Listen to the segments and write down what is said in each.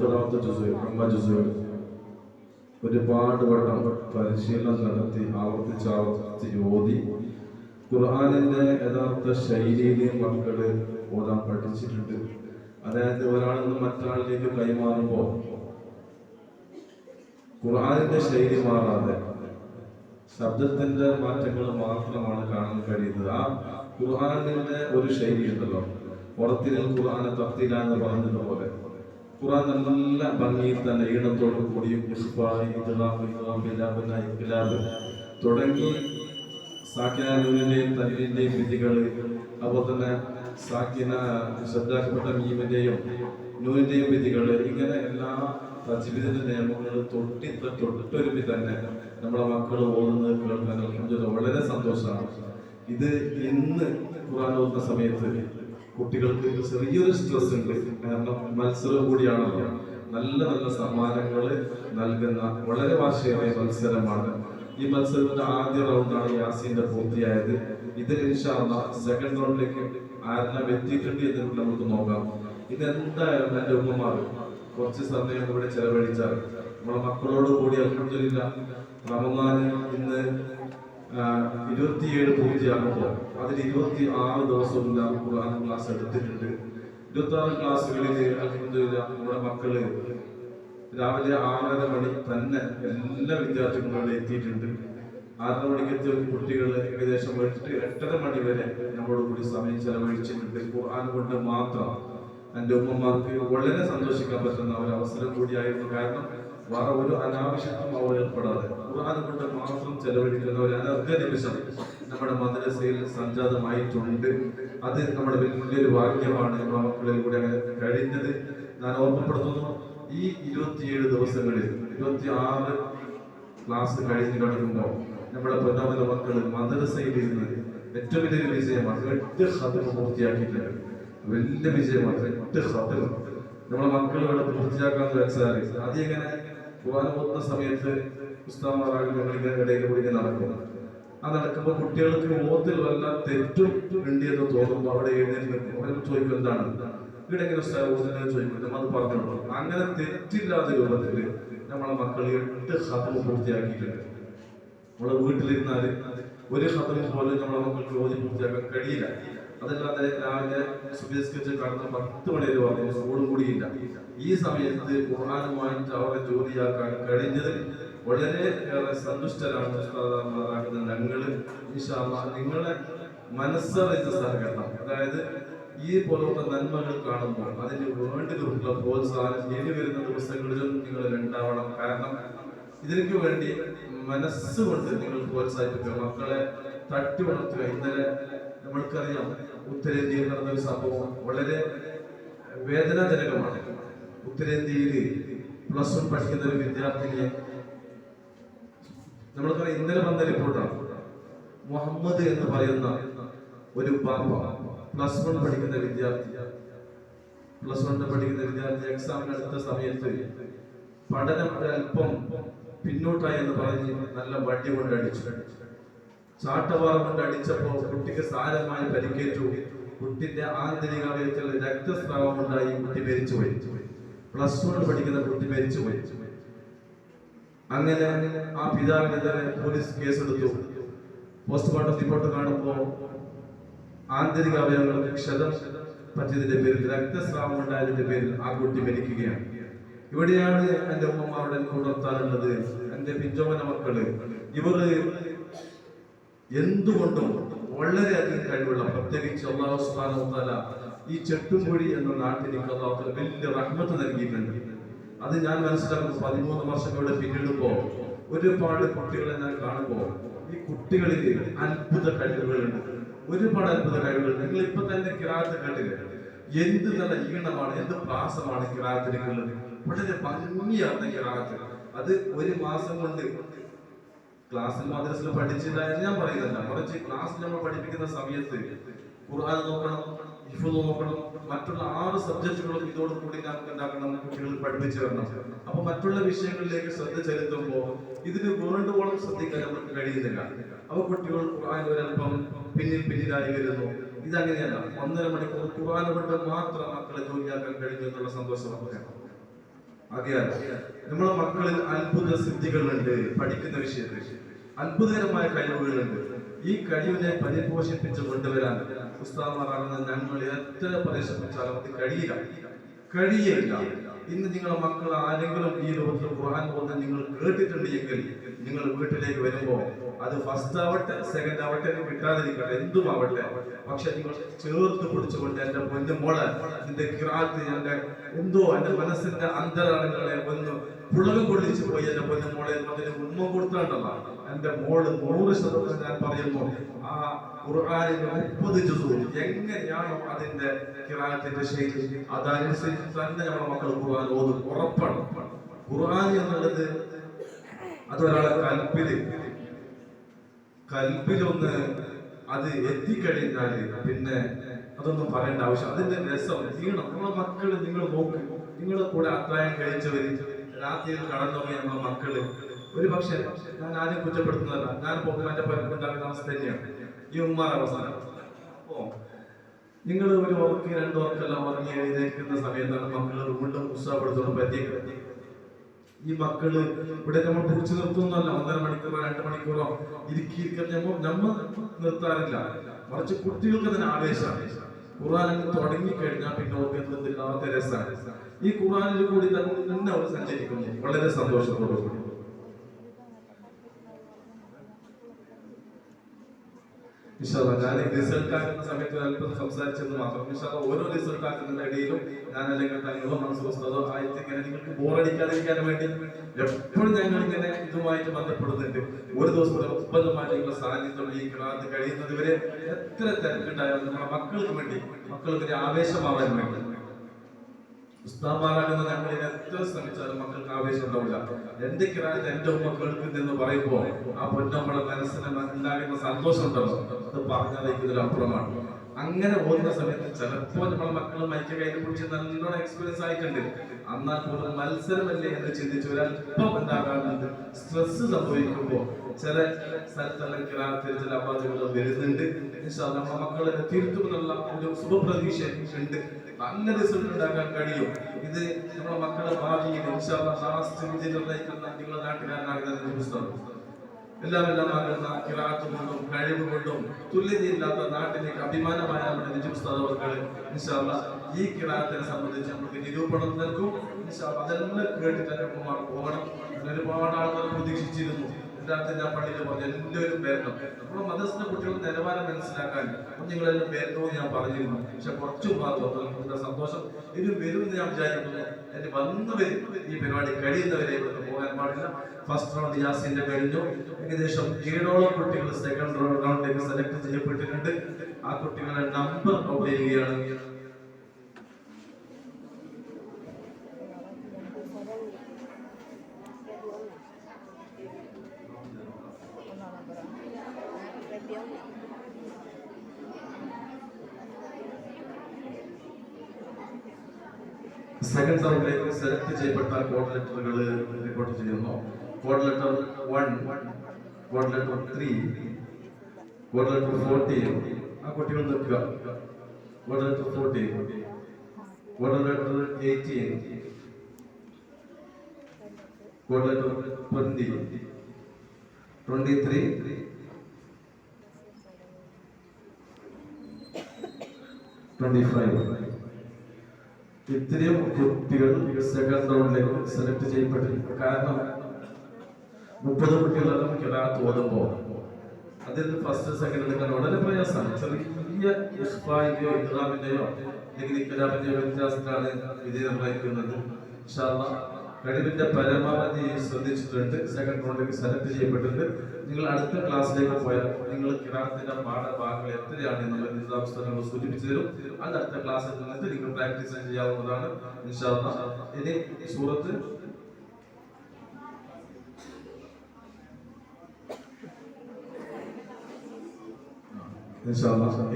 9ാമത്തെ ജുസ് അമ്മ ജുസ് ഒരുപാട് വട്ടം പരിശീലനം നടത്തി ആവർത്തിച്ച് ഓതി ഖുർആനിന്റെ യഥാർത്ഥ ശൈലിയിൽ മക്കള് ഓതാൻ പഠിച്ചിട്ടുണ്ട്. അതായത് ഒരാളിൽ നിന്ന് മറ്റൊരാളിലേക്ക് കൈമാറുമ്പോൾ ഖുർആനിന്റെ ശൈലി മാറാതെ ശബ്ദത്തിന്റെ മാറ്റങ്ങൾ മാത്രമാണ് കാണാൻ കഴിയുന്നത്. ആ ഖുർആനിന്റെ ഒരു ശൈലി ഉണ്ടല്ലോ, പുറത്തിൽ ഖുർആനെ തർത്തില എന്ന് പറഞ്ഞതുപോലെ ഖുർആൻ നല്ല ഭംഗിയിൽ തന്നെ ഈണത്തോടു കൂടിയും തുടങ്ങി സാക്കിനൂരിന്റെയും തന്നിന്റെയും വിധികൾ, അതുപോലെ തന്നെ സാക്കിന ശബ്ദാക്കപ്പെട്ട മീമിന്റെയും നൂരിന്റെയും വിധികൾ, ഇങ്ങനെ എല്ലാ തജ്വീദിന്റെ നിയമങ്ങൾ തൊട്ടൊരുമി തന്നെ നമ്മളെ മക്കൾ ഓതുന്നത് കേൾക്കാൻ വളരെ സന്തോഷമാണ്. ഇത് ഇന്ന് ഖുർആൻ ഓതുന്ന സമയത്ത് കുട്ടികൾക്ക് ചെറിയൊരു സ്ട്രെസ് ഉണ്ട്. കാരണം മത്സരം കൂടിയാണല്ലോ. നല്ല നല്ല സമ്മാനങ്ങൾ നൽകുന്ന വളരെ വാശിയേറിയ മത്സരമാണ്. ഈ മത്സരത്തിന്റെ ആദ്യ റൗണ്ടാണ് യാസീന്റെ പൂർത്തിയായത്. ഇതിൽ ഇൻഷാ അല്ലാഹ് സെക്കൻഡ് റൗണ്ടിലേക്ക് ആരെല്ലാം എത്തിയിട്ടുണ്ട് എന്ന് നമുക്ക് നോക്കാം. ഇതെന്തായാലും എന്റെ ഉമ്മമാർ കുറച്ച് സമയം ഇവിടെ ചെലവഴിച്ചാൽ നമ്മളെ മക്കളോട് കൂടി അൽഹംദുലില്ലാഹ് റമദാന് ഇന്ന് 27 പൂർത്തിയാകുമ്പോൾ അതിൽ 26 ദിവസവും ഖുർആൻ ക്ലാസ് എടുത്തിട്ടുണ്ട്. 26 ക്ലാസ്സുകളിൽ അൽഹംദുലില്ലാഹ് നമ്മുടെ മക്കള് രാവിലെ 6:30 മണി തന്നെ എല്ലാ വിദ്യാർത്ഥികളും ഇവിടെ എത്തിയിട്ടുണ്ട്. 6:30 മണിക്ക് എത്തിയ കുട്ടികൾ ഏകദേശം 8:30 മണി വരെ നമ്മളോട് കൂടി സമയം ചെലവഴിച്ചിട്ടുണ്ട്. ഖുർആൻ കൊണ്ട് മാത്രം എൻ്റെ ഉമ്മമാർക്ക് വളരെ സന്തോഷിക്കാൻ പറ്റുന്ന ഒരു അവസരം കൂടിയായിരുന്നു. കാരണം വേറെ ഒരു അനാവശ്യത്വം അവർ ഏർപ്പെടാതെ ഖുർആൻ കൊണ്ട് മാത്രം ചെലവഴിക്കുന്ന ഒരു അനർഘ നിമിഷം നമ്മുടെ മദ്രസയിൽ സംജാതമായിട്ടുണ്ട്. അത് നമ്മുടെ വലിയൊരു ഭാഗ്യമാണ്. മക്കളിൽ കൂടെ കഴിഞ്ഞത് ഞാൻ ഓർമ്മപ്പെടുത്തുന്നു. ഈ 27 ദിവസങ്ങളിൽ 26 ക്ലാസ് കഴിഞ്ഞ് കിടക്കുമ്പോൾ നമ്മുടെ പൊന്നാമന മക്കൾ മദ്രസയിൽ ഇരുന്ന് ഏറ്റവും വലിയൊരു വിജയമാണ്. 8 ഖത്മ പൂർത്തിയാക്കിയിട്ടുണ്ട്. വലിയ വിജയമാണ്. 8 ഖത്മ നമ്മളെ മക്കളുടെ പൂർത്തിയാക്കാന്ന് വെച്ചാൽ ആദ്യം ഇങ്ങനെ ഖുർആൻ ഓതുന്ന സമയത്ത് ഉസ്താദന്മാരാകുന്ന ഇടയിൽ കൂടി നടക്കും. ആ നടക്കുമ്പോൾ കുട്ടികൾക്ക് ഓത്തിൽ വല്ല തെറ്റും ഉണ്ട് എന്ന് തോന്നുമ്പോൾ അവിടെ എഴുന്നേറ്റ് നിൽക്കും. അവരെ ചോദിക്കും എന്താണ് ഇവിടെ എങ്ങനെ ഉസ്താദ് ഓതുന്നത് ചോദിക്കും. നമ്മൾ അത് പറഞ്ഞോളൂ. അങ്ങനെ തെറ്റില്ലാത്ത രൂപത്തിൽ നമ്മളെ മക്കൾ 8 ഖത്മ പൂർത്തിയാക്കിയിട്ടുണ്ട്. നമ്മളെ വീട്ടിലിരുന്നാൽ ഒരു ഖത്മ പോലും നമ്മളെ മക്കൾക്ക് ഓതി പൂർത്തിയാക്കാൻ കഴിയില്ല. അതല്ലാതെ രാവിലെ സുബഹിസ്കരിച്ച് കടന്ന് 10 മണി വരെ പറഞ്ഞു സ്കൂളും കൂടിയില്ല. ഈ സമയത്ത് ഖുർആനുമായിട്ട് അവരെ ജോലിയാക്കാൻ കഴിഞ്ഞതിൽ വളരെ ഏറെ സന്തുഷ്ടരാണ് ഉസ്താദന്മാരാകുന്ന ഞങ്ങൾ. ഇൻഷാ അല്ലാഹ് നിങ്ങളെ മനസ്സറിഞ്ഞ സഹകരണം, അതായത് ഈ പോലത്തെ നന്മകൾ കാണുമ്പോൾ അതിന് വേണ്ടിയുള്ള പ്രോത്സാഹനം ഇനി വരുന്ന ദിവസങ്ങളിലും നിങ്ങൾ ഉണ്ടാവണം. കാരണം ഇതിനു വേണ്ടി മനസ്സുകൊണ്ട് നിങ്ങൾ പ്രോത്സാഹിപ്പിക്കുക, മക്കളെ തട്ടി വളർത്തുക. ഇന്നലെ നമ്മൾക്കറിയാം ഉത്തരേന്ത്യയിൽ നടന്ന ഒരു സംഭവം വളരെ വേദനാജനകമാണ്. ഉത്തരേന്ത്യയിൽ +1 പഠിക്കുന്ന ഒരു വിദ്യാർത്ഥിനിയെ നമ്മൾക്കറിയാം. ഇന്നലെ വന്ന റിപ്പോർട്ടാണ്. മുഹമ്മദ് എന്ന് പറയുന്ന ഒരു പാപ്പ +1 പഠിക്കുന്ന വിദ്യാർത്ഥി എക്സാമിന് അടുത്ത സമയത്ത് പഠനം ഒരല്പം പിന്നോട്ടായി എന്ന് പറഞ്ഞ് നല്ല വടി കൊണ്ട് അടിച്ചു. ചാട്ടവാറ കൊണ്ട് അടിച്ചപ്പോൾ കുട്ടിക്ക് സാരമായി പരിക്കേറ്റു. കുട്ടിന്റെ ആന്തരിക അവയവത്തിൽ രക്തസ്രാവം ഉണ്ടായി. കുട്ടി മരിച്ചുപോയി. +1 പഠിക്കുന്ന കുട്ടി മരിച്ചുപോയി. അങ്ങനെ ആ പിതാവിനെതിരെ പോലീസ് കേസെടുത്തു. പോസ്റ്റ്മോർട്ടം റിപ്പോർട്ട് കാണുമ്പോൾ ആന്തരിക അവയവങ്ങൾക്ക് ക്ഷതം പറ്റിയതിന്റെ പേരിൽ, രക്തസ്രാവം ഉണ്ടായതിന്റെ പേരിൽ ആ കുട്ടി മരിക്കുകയാണ്. ഇവിടെയാണ് എന്റെ ഉമ്മമാരുടെ ഉണർത്താനുള്ളത്. എന്റെ പിഞ്ചോമന മക്കള് ഇവർ എന്തുകൊണ്ടും വളരെയധികം കഴിവുള്ള, പ്രത്യേകിച്ച് അല്ലാഹു സുബ്ഹാനഹു വ തആല ഈ ചെട്ടുംകുഴി എന്ന നാട്ടിൽ അല്ലാഹു വലിയ റഹ്മത്ത് നൽകിയിട്ടുണ്ട്. അത് ഞാൻ മനസ്സിലാക്കുന്നു. 13 വർഷം ഇവിടെ പിന്നിടുമ്പോൾ ഒരുപാട് കുട്ടികളെ ഞാൻ കാണുമ്പോൾ ഈ കുട്ടികളിൽ അത്ഭുത കഴിവുകളുണ്ട്. ഒരുപാട് അത്ഭുത കഴിവുകൾ. നിങ്ങൾ ഇപ്പൊ തന്നെ ഖിറാഅത്ത് കേട്ടില്ലേ? എന്ത് നല്ല ഈണമാണ്, എന്ത് പ്രാസമാണ് ഖിറാഅത്തിനുള്ളത്. വളരെ ഭംഗിയാണ് ഖിറാഅത്ത്. അത് ഒരു മാസം കൊണ്ട് ക്ലാസ്സിൽ മദ്രസയിൽ പഠിച്ചില്ല എന്ന് ഞാൻ പറയുന്നില്ല. മറിച്ച് ക്ലാസ്സിൽ നമ്മൾ പഠിപ്പിക്കുന്ന സമയത്ത് ഖുർആൻ നോക്കണം, ഹിഫ്ള് നോക്കണം, മറ്റുള്ള 6 സബ്ജക്റ്റുകളും ഇതോട് കൂടി നമുക്ക് ഉണ്ടാക്കണം, കുട്ടികൾ പഠിപ്പിച്ചു വരണം. അപ്പൊ മറ്റുള്ള വിഷയങ്ങളിലേക്ക് ശ്രദ്ധ ചെലുത്തുമ്പോൾ ഇതിന് വേണ്ടുവോളം ശ്രദ്ധിക്കാൻ നമുക്ക് കഴിയുന്നില്ല. അപ്പൊ കുട്ടികൾ ഖുർആൻ ഒരല്പം പിന്നിലായി വരുന്നു. ഇതങ്ങനെയല്ല. 1.5 മണിക്കൂർ ഖുർആൻ കൊണ്ട് മാത്രം മക്കളെ ജോലിയാക്കാൻ കഴിഞ്ഞു എന്നുള്ള സന്തോഷം പറയാം. ആകയാൽ നമ്മളെ മക്കളിൽ അത്ഭുത സിദ്ധികളുണ്ട്. പഠിക്കുന്ന വിഷയത്തിൽ അത്ഭുതകരമായ കഴിവുകളുണ്ട്. ഈ കഴിവിനെ പരിപോഷിപ്പിച്ച് കൊണ്ടുവരാൻ ഉസ്താദുമാരാകുന്ന ഞങ്ങൾ എത്ര പരിശ്രമിച്ചാലും അത് കഴിയില്ല. ഇന്ന് നിങ്ങളെ മക്കൾ ആരെങ്കിലും ഈ രൂപത്തിൽ ഖുർആൻ ഓതുന്നത് നിങ്ങൾ കേട്ടിട്ടുണ്ടെങ്കിൽ നിങ്ങൾ വീട്ടിലേക്ക് വരുമ്പോൾ അത് ഫസ്റ്റ് ആവട്ടെ സെക്കൻഡ് ആവട്ടെ കിട്ടാതിരിക്കട്ടെ, എന്തുമാവട്ടെ, പക്ഷെ നിങ്ങൾ ചേർത്ത് പിടിച്ചുകൊണ്ട് എന്റെ പൊന്നു മോളെ നിന്റെ ഖിറാഅത്ത് എന്റെ മനസ്സിന്റെ അന്തരാളങ്ങളെ ഒന്ന് പുളകം കൊള്ളിച്ചു പോയി എന്റെ പൊന്നു മോളെ അതിന് ഉമ്മ കൊടുത്താണ്ടല്ല എന്റെ മോള് 100% ഞാൻ പറയുന്നു ആ ഖുർആനിന്റെ 30 ജുസു എങ്ങനെയാണോ അതിന്റെ ഖിറാഅത്തിന്റെ ശൈലി അതനുസരിച്ച് തന്നെ നമ്മുടെ മക്കൾ ഖുർആൻ ഓതും. ഉറപ്പാണ്. ഖുർആൻ എന്നുള്ളത് അതൊരാളെ കൽബിലൊന്ന് അത് എത്തിക്കഴിഞ്ഞാല് പിന്നെ അതൊന്നും പറയേണ്ട ആവശ്യം. അതിന്റെ രസം നീണം. നമ്മളെ മക്കള് നിങ്ങൾ നോക്ക്, നിങ്ങളെ കൂടെ അത്തായം കഴിച്ചവര് രാത്രിയിൽ കടന്നുപോയി നമ്മളെ മക്കള് ഒരു പക്ഷേ ഞാൻ ആരും കുറ്റപ്പെടുത്തുന്നതല്ല, ഞാൻ പോകുമ്പോൾ എന്റെ പരക്കുണ്ടാകുന്ന അവസ്ഥ തന്നെയാണ് ഈ ഉമ്മാർ അവസാനം. അപ്പോ നിങ്ങൾ ഒരു ഉറക്കി 2 ഉറക്കെല്ലാം ഉറങ്ങി എഴുന്നേൽക്കുന്ന സമയത്താണ് മക്കള് വീണ്ടും ഉത്സാഹപ്പെടുത്തുന്നത് പറ്റിയ ഈ മക്കള് ഇവിടെ നമ്മൾ പിടിച്ചു നിർത്തുന്നല്ല. 1.5 മണിക്കൂറോ 2 മണിക്കൂറോ ഇരിക്കുമ്പോൾ നമ്മൾ നിർത്താറില്ല. മറിച്ച് കുട്ടികൾക്ക് തന്നെ ആവേശമാണ്. ഖുർആൻ തുടങ്ങി കഴിഞ്ഞാൽ പിന്നെ ഓർക്കുന്നത് രസമാണ്. ഈ ഖുർആനിൽ കൂടി തന്നെ അവർ സഞ്ചരിക്കുന്നു വളരെ സന്തോഷത്തോടു കൂടി. ഞാൻ റിസൾട്ട് ആക്കുന്ന സമയത്ത് അല്പം സംസാരിച്ചത് മാത്രം. ഓരോ റിസൾട്ട് ആക്കുന്നതിന്റെ ഇടയിലും ഞാൻ അല്ലെങ്കിൽ തങ്ങളോ മനസ്സിലോ ആയിട്ട് ഇങ്ങനെ നിങ്ങൾക്ക് ബോറടിക്കാതിരിക്കാൻ വേണ്ടി എപ്പോഴും ഞങ്ങൾ ഇങ്ങനെ ഇതുമായിട്ട് ബന്ധപ്പെടുന്നുണ്ട്. ഒരു ദിവസം 30 മാറ്റങ്ങളുടെ സാന്നിധ്യം ഈ ഖിറാഅത്ത് കഴിയുന്നത് വരെ എത്ര തിരക്കുണ്ടായാലും നമ്മുടെ മക്കൾക്ക് ഒരു ആവേശമാവാൻ വേണ്ടി ഉസ്താദുമാരാകുന്ന ഞങ്ങൾ എത്ര ശ്രമിച്ചാലും മക്കൾക്ക് ആവേശം ഉണ്ടാവില്ല. എന്റെ ഖിറാഅത്ത് എന്റെ ഉമ്മ കേൾക്കുന്നെന്ന് പറയുമ്പോ ആ പൊന്നമ്മളെ മനസ്സിന് ഉണ്ടാകുന്ന സന്തോഷം ഉണ്ടല്ലോ, അത് പറഞ്ഞറിയിക്കുന്നതിലപ്പുറമാണ്. അങ്ങനെ ഓടുന്ന സമയത്ത് ചിലപ്പോൾ നമ്മളെ മക്കൾ മൈക്ക് കയ്യിൽ പിടിച്ച് നല്ലോണം എക്സ്പീരിയൻസ് ആയിട്ടുണ്ട്. എന്നാൽ പോലും മത്സരമല്ലേ എന്ന് ചിന്തിച്ച് ഒരല്പം എന്താകാറുണ്ട്, സ്ട്രെസ് സംഭവിക്കുമ്പോ ചില സ്ഥലത്തെല്ലാം ഖിറാഅത്തിൽ ചില അപവാദങ്ങൾ വരുന്നുണ്ട്. നമ്മളെ മക്കളെ തിരുത്തുമെന്നുള്ള ഒരു ശുഭപ്രതീക്ഷ ഉണ്ട്. നല്ല റിസൾട്ട് ഉണ്ടാക്കാൻ കഴിയും. ഇത് നമ്മുടെ മക്കളെ ഭാവിയിൽ നിർണ്ണയിക്കുന്ന നിങ്ങളുടെ നാട്ടുകാരനാകുന്ന പുസ്തകം എല്ലാം ആകുന്ന ഖിറാഅത്ത് കൊണ്ടും കഴിവ് കൊണ്ടും തുല്യതയില്ലാത്ത നാട്ടിലേക്ക് അഭിമാനമായ നമ്മുടെ നിജുസ്താദവർകൾ ഈ ഖിറാഅത്തിനെ സംബന്ധിച്ച് നമുക്ക് നിരൂപണം നൽകും. അതെല്ലാം കേട്ടിട്ട് തന്നെ പോകണം. ഒരുപാട് ആളുകൾ പ്രതീക്ഷിച്ചിരുന്നു. ഞാൻ പള്ളിയിൽ പറഞ്ഞു എല്ലാവരും വരണം. നമ്മുടെ മദ്രസിന്റെ കുട്ടികളുടെ നിലവാരം മനസ്സിലാക്കാൻ കുഞ്ഞുങ്ങളെല്ലാം വരണമെന്ന് ഞാൻ പറഞ്ഞിരുന്നു. പക്ഷെ കുറച്ചു മാത്രം സന്തോഷം ഇത് വരുമെന്ന് ഞാൻ വിചാരിക്കുന്നു. എന്റെ വന്നവര് ഈ പരിപാടി കഴിയുന്നവരെ ഇവിടുന്ന് പോകാൻ പാടില്ല. ഫസ്റ്റ് റൗണ്ട് യാസിന്റെ കഴിഞ്ഞു. ഏകദേശം 7ഓളം കുട്ടികൾ സെക്കൻഡ് റൗണ്ടിലേക്ക് സെലക്ട് ചെയ്യപ്പെട്ടിട്ടുണ്ട്. ആ കുട്ടികളെ നമ്പർ ഔട്ട് ചെയ്യുകയാണ്. സെക്കൻഡ് റൗണ്ടിലേക്ക് സെലക്ട് ചെയ്യപ്പെട്ട കോഡ് ലെറ്ററുകൾ റിപ്പോർട്ട് ചെയ്യുന്നു. Code letter 1, code letter 3, code letter 14. ആ കുട്ടികൾ നിൽക്കുക. Code letter 14, code letter 18, code letter 20, 23, 25. ഇത്രയും കുട്ടികൾ സെക്കൻഡ് റൗണ്ടിലേക്ക് സെലക്ട് ചെയ്യപ്പെട്ടിരിക്കും. കാരണം 30 കുട്ടികളെല്ലാം ഖിറാഅത്ത് ഓതുമ്പോൾ അതിൽ ഫസ്റ്റ് സെക്കൻഡ് എടുക്കാൻ വളരെ പ്രയാസമാണ്. ചെറിയ ഇഖ്ഫായിന്റെയോ ഇദ്ഗാമിന്റെയോ അല്ലെങ്കിൽ ഇഖ്ലാബിന്റെയോ വ്യത്യാസത്തിലാണ് ഇത് നിർണ്ണയിക്കുന്നത്. ഇൻഷാ അല്ലാഹ് കഴിവിന്റെ പരമാവധി ശ്രദ്ധിച്ചിട്ടുണ്ട്. സെക്കൻഡ് റൗണ്ടിലേക്ക് സെലക്ട് ചെയ്യപ്പെട്ടിട്ടുണ്ട്. നിങ്ങൾ അടുത്ത ക്ലാസ്സിലേക്ക് പോയാൽ നിങ്ങൾ ഖിറാഅത്തിന്റെ പാഠഭാഗങ്ങൾ എത്രയാണ് എന്നുള്ളത് നിസാംസ്ഥങ്ങൾ സൂചിപ്പിച്ചു തരും. അത് അടുത്ത ക്ലാസ്സിൽ നിന്നിട്ട് നിങ്ങൾ പ്രാക്ടീസ് ചെയ്യാവുന്നതാണ്. ഇൻഷാ അല്ലാഹ് ഇനി സൂറത്ത്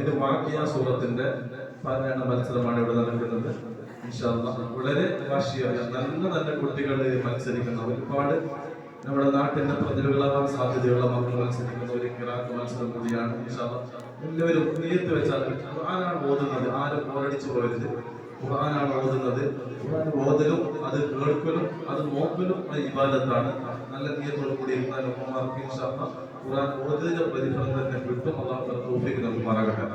ഇനി വാഖിയ സൂറത്തിന്റെ പാരായണ മത്സരമാണ് ഇവിടെ നടക്കുന്നത്. ഇൻഷാ അല്ലാഹ് വളരെ വാശിയേറിയ നല്ല കുട്ടികൾ മത്സരിക്കുന്ന ഒരുപാട് നമ്മുടെ നാട്ടിന്റെ പ്രതിഭകളാവാൻ സാധ്യതയുള്ള മക്കൾ മത്സരിക്കുന്ന ഒരു ഖിറാഅത്ത് മത്സരം കൂടിയാണ്. ഇൻഷാ അല്ലാഹ് എല്ലാവരും നിയത്ത് വെച്ചാൽ ആരാണ് ഓതുന്നത്, ആരും പോരടിച്ചു പോകരുത്. ഖുർആനാണ് ഓതുന്നത്. ഖുർആൻ ഓതലും അത് കേൾക്കലും അത് നോക്കലും ഇബാദത്താണ്. നല്ല നിയത്തോടു കൂടി ഇരുന്നാൽ ഉമ്മമാർക്ക് ഇൻഷാ അല്ലാഹ് ഖുർആൻ ഓതിയതിന്റെ പ്രതിഫലം തന്നെ കിട്ടും. അല്ലാഹു തൗഫീഖ് നൽകുമാറാകട്ടെ.